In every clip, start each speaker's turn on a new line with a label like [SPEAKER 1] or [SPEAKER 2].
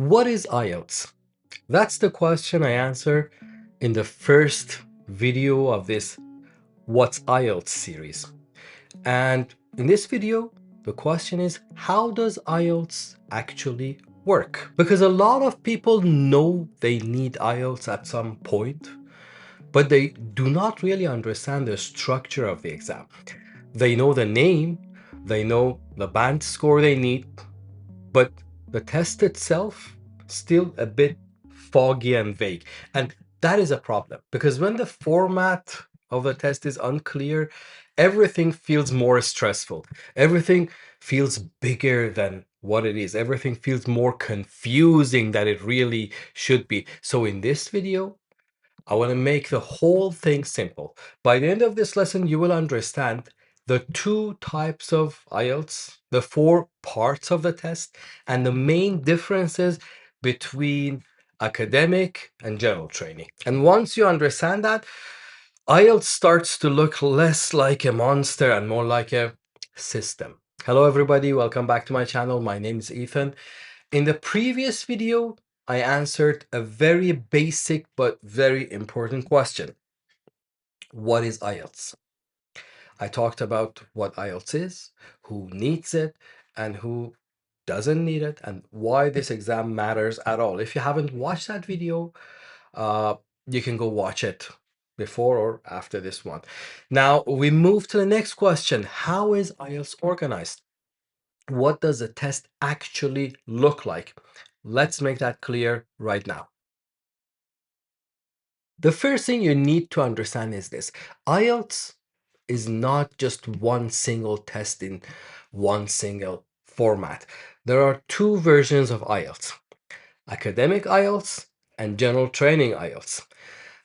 [SPEAKER 1] What is IELTS? That's the question I answer in the first video of this What's IELTS series. And in this video, the question is, how does IELTS actually work? Because a lot of people know they need IELTS at some point, but they do not really understand the structure of the exam. They know the name, they know the band score they need, but the test itself still a bit foggy and vague. And that is a problem because when the format of the test is unclear, everything feels more stressful. Everything feels bigger than what it is. Everything feels more confusing than it really should be. So in this video, I want to make the whole thing simple. By the end of this lesson, you will understand the two types of IELTS, the four parts of the test, and the main differences between academic and general training. And once you understand that, IELTS starts to look less like a monster and more like a system. Hello, everybody. Welcome back to my channel. My name is Ethan. In the previous video, I answered a very basic but very important question. What is IELTS? I talked about what IELTS is, who needs it, and who doesn't need it, and why this exam matters at all. If you haven't watched that video, uh, you can go watch it before or after this one. Now, we move to the next question. How is IELTS organized? What does the test actually look like? Let's make that clear right now. The first thing you need to understand is this. IELTS is not just one single test in one single format. There are two versions of IELTS, academic IELTS and general training IELTS.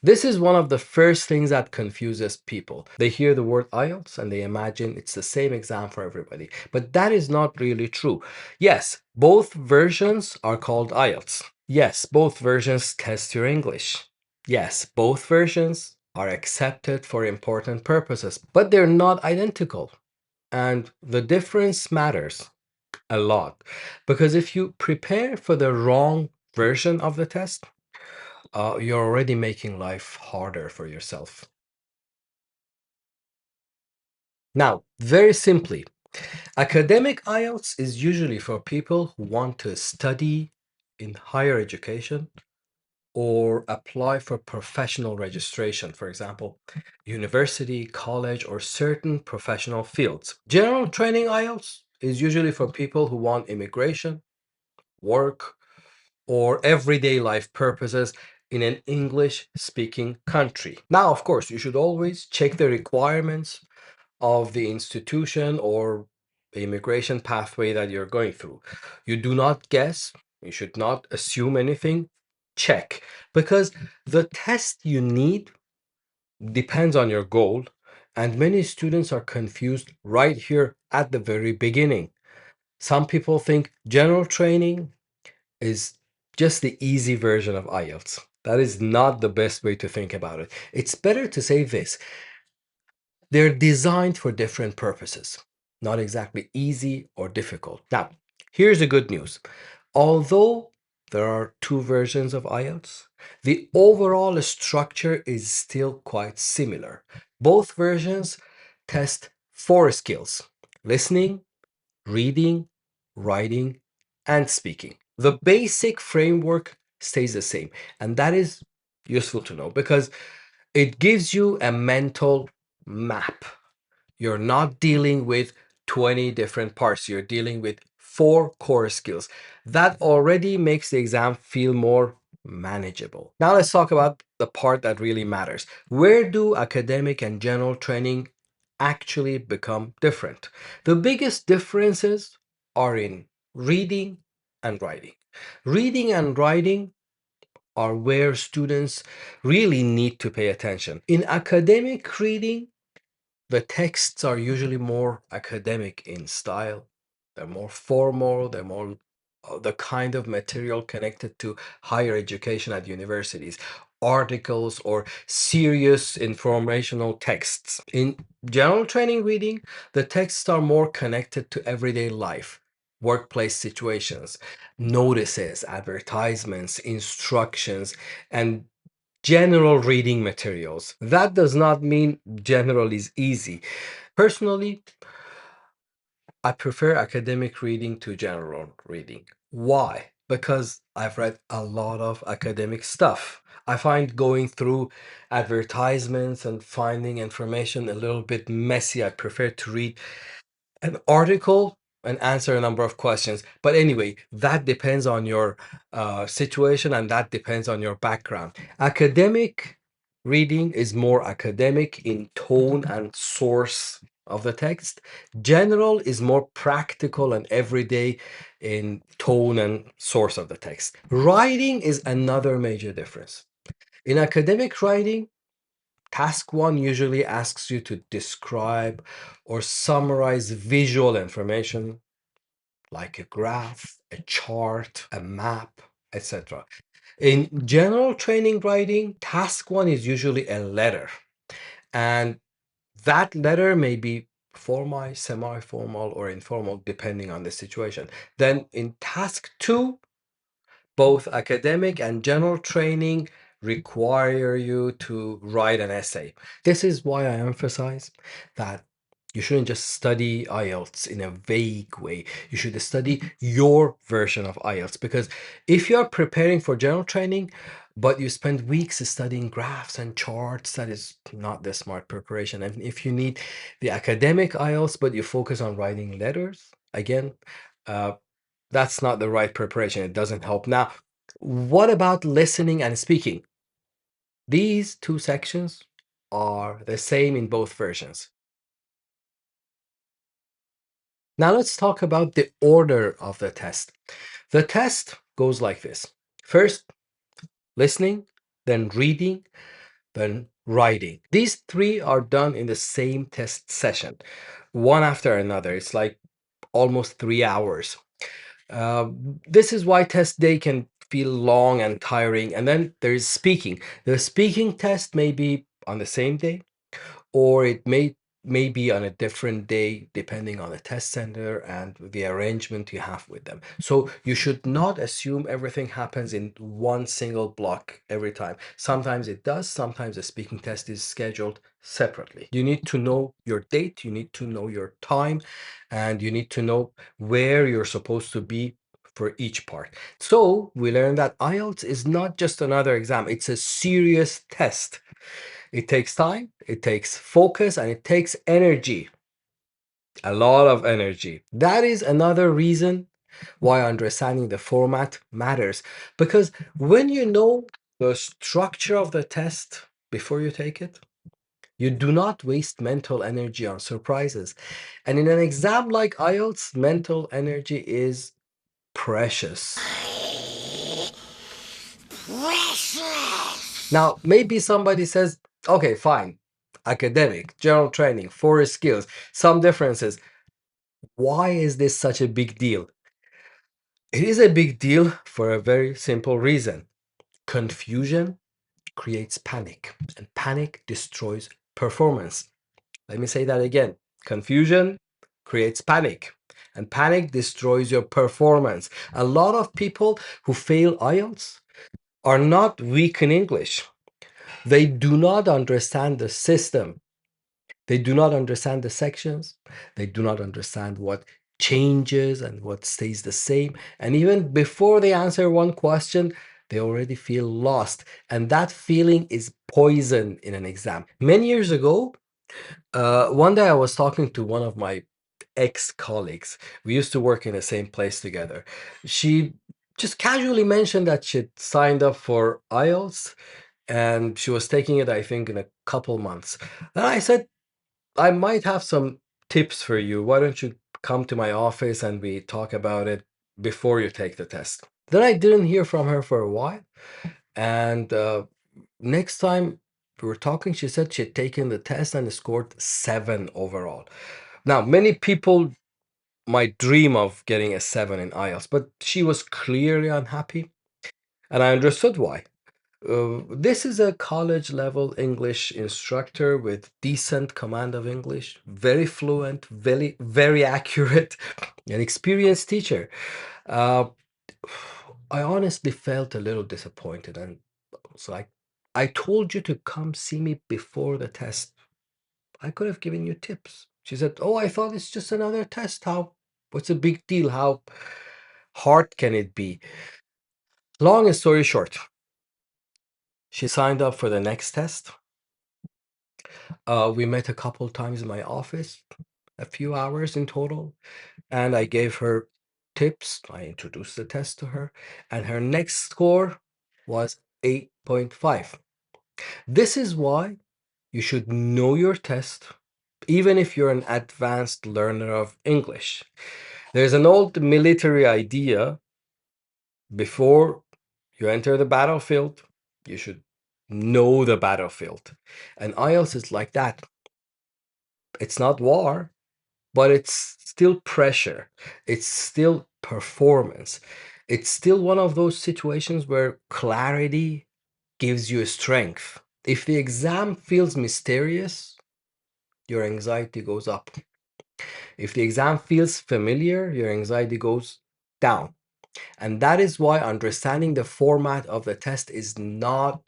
[SPEAKER 1] This is one of the first things that confuses people. They hear the word IELTS and they imagine it's the same exam for everybody. But that is not really true. Yes, both versions are called IELTS. Yes, both versions test your English. Yes, both versions are accepted for important purposes, but they're not identical. And the difference matters a lot because if you prepare for the wrong version of the test, you're already making life harder for yourself. Now, very simply, academic IELTS is usually for people who want to study in higher education or apply for professional registration, for example, university, college, or certain professional fields. General training IELTS is usually for people who want immigration, work, or everyday life purposes in an English-speaking country. Now, of course, you should always check the requirements of the institution or the immigration pathway that you're going through. You do not guess, you should not assume anything, check. Because the test you need depends on your goal, and many students are confused right here at the very beginning. Some people think general training is just the easy version of IELTS. That is not the best way to think about it. It's better to say this. They're designed for different purposes, not exactly easy or difficult. Now, here's the good news. Although there are two versions of IELTS, the overall structure is still quite similar. Both versions test four skills: listening, reading, writing, and speaking. The basic framework stays the same, and that is useful to know because it gives you a mental map. You're not dealing with 20 different parts. You're dealing with four core skills. That already makes the exam feel more manageable. Now let's talk about the part that really matters. Where do academic and general training actually become different? The biggest differences are in reading and writing. Reading and writing are where students really need to pay attention. In academic reading, the texts are usually more academic in style. They're more formal, they're more the kind of material connected to higher education at universities, articles or serious informational texts. In general training reading, the texts are more connected to everyday life, workplace situations, notices, advertisements, instructions, and general reading materials. That does not mean general is easy. Personally, I prefer academic reading to general reading. Why? Because I've read a lot of academic stuff. I find going through advertisements and finding information a little bit messy. I prefer to read an article and answer a number of questions. But anyway, that depends on your situation and that depends on your background. Academic reading is more academic in tone and source of the text. General is more practical and everyday in tone and source of the text. Writing is another major difference. In academic writing, task one usually asks you to describe or summarize visual information like a graph, a chart, a map, etc. In general training writing, task one is usually a letter, and that letter may be formal, semi-formal, or informal, depending on the situation. Then in task two, both academic and general training require you to write an essay. This is why I emphasize that you shouldn't just study IELTS in a vague way. You should study your version of IELTS, because if you're preparing for general training, but you spend weeks studying graphs and charts, that is not the smart preparation. And if you need the academic IELTS, but you focus on writing letters, again, uh, that's not the right preparation. It doesn't help. Now, what about listening and speaking? These two sections are the same in both versions. Now let's talk about the order of the test. The test goes like this. First, listening, then reading, then writing. These three are done in the same test session, one after another. It's like almost 3 hours. Uh, this is why test day can feel long and tiring. And then there's speaking. The speaking test may be on the same day, or it may be on a different day depending on the test center and the arrangement you have with them. So you should not assume everything happens in one single block every time. Sometimes it does, sometimes the speaking test is scheduled separately. You need to know your date, you need to know your time, and you need to know where you're supposed to be for each part. So we learned that IELTS is not just another exam, it's a serious test. It takes time, it takes focus, and it takes energy. A lot of energy. That is another reason why understanding the format matters. Because when you know the structure of the test before you take it, you do not waste mental energy on surprises. And in an exam like IELTS, mental energy is precious. Precious. Now, maybe somebody says, okay, fine, academic, general training, four skills, some differences. Why is this such a big deal? It is a big deal for a very simple reason. Confusion creates panic, and panic destroys performance. Let me say that again. Confusion creates panic, and panic destroys your performance. A lot of people who fail IELTS are not weak in English. They do not understand the system. They do not understand the sections. They do not understand what changes and what stays the same. And even before they answer one question, they already feel lost. And that feeling is poison in an exam. Many years ago, one day I was talking to one of my ex-colleagues. We used to work in the same place together. She just casually mentioned that she'd signed up for IELTS and she was taking it, I think, in a couple months. And I said, I might have some tips for you. Why don't you come to my office and we talk about it before you take the test? Then I didn't hear from her for a while. And next time we were talking, she said she had taken the test and scored 7 overall. Now, many people might dream of getting a 7 in IELTS, but she was clearly unhappy. And I understood why. This is a college level English instructor with decent command of English, very fluent, very accurate, an experienced teacher. Uh, I honestly felt a little disappointed and was like, I told you to come see me before the test. I could have given you tips. She said, oh, I thought it's just another test. What's the big deal? How hard can it be? Long story short, she signed up for the next test. We met a couple times in my office, a few hours in total, and I gave her tips. I introduced the test to her, and her next score was 8.5. This is why you should know your test, even if you're an advanced learner of English. There's an old military idea: before you enter the battlefield, you should know the battlefield. And IELTS is like that. It's not war, but it's still pressure. It's still performance. It's still one of those situations where clarity gives you strength. If the exam feels mysterious, your anxiety goes up. If the exam feels familiar, your anxiety goes down. And that is why understanding the format of the test is not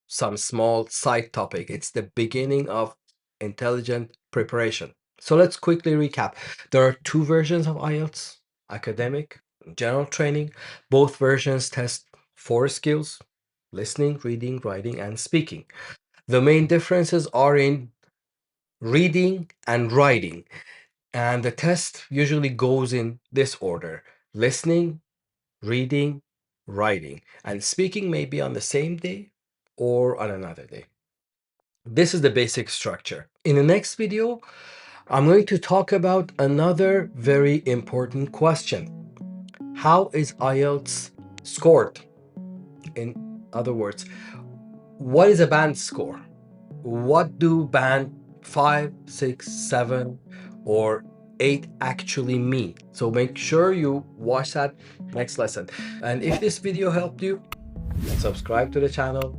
[SPEAKER 1] some small side topic. It's the beginning of intelligent preparation. So let's quickly recap. There are two versions of IELTS: academic, general training. Both versions test four skills: listening, reading, writing, and speaking. The main differences are in reading and writing. And the test usually goes in this order: listening, reading, writing. And speaking may be on the same day or on another day. This is the basic structure. In the next video, I'm going to talk about another very important question. How is IELTS scored? In other words, what is a band score? What do band 5, 6, 7, or 8 actually mean? So make sure you watch that next lesson. And if this video helped you, subscribe to the channel,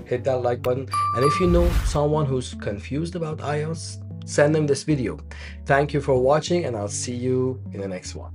[SPEAKER 1] hit that like button, and if you know someone who's confused about IELTS, send them this video. Thank you for watching, and I'll see you in the next one.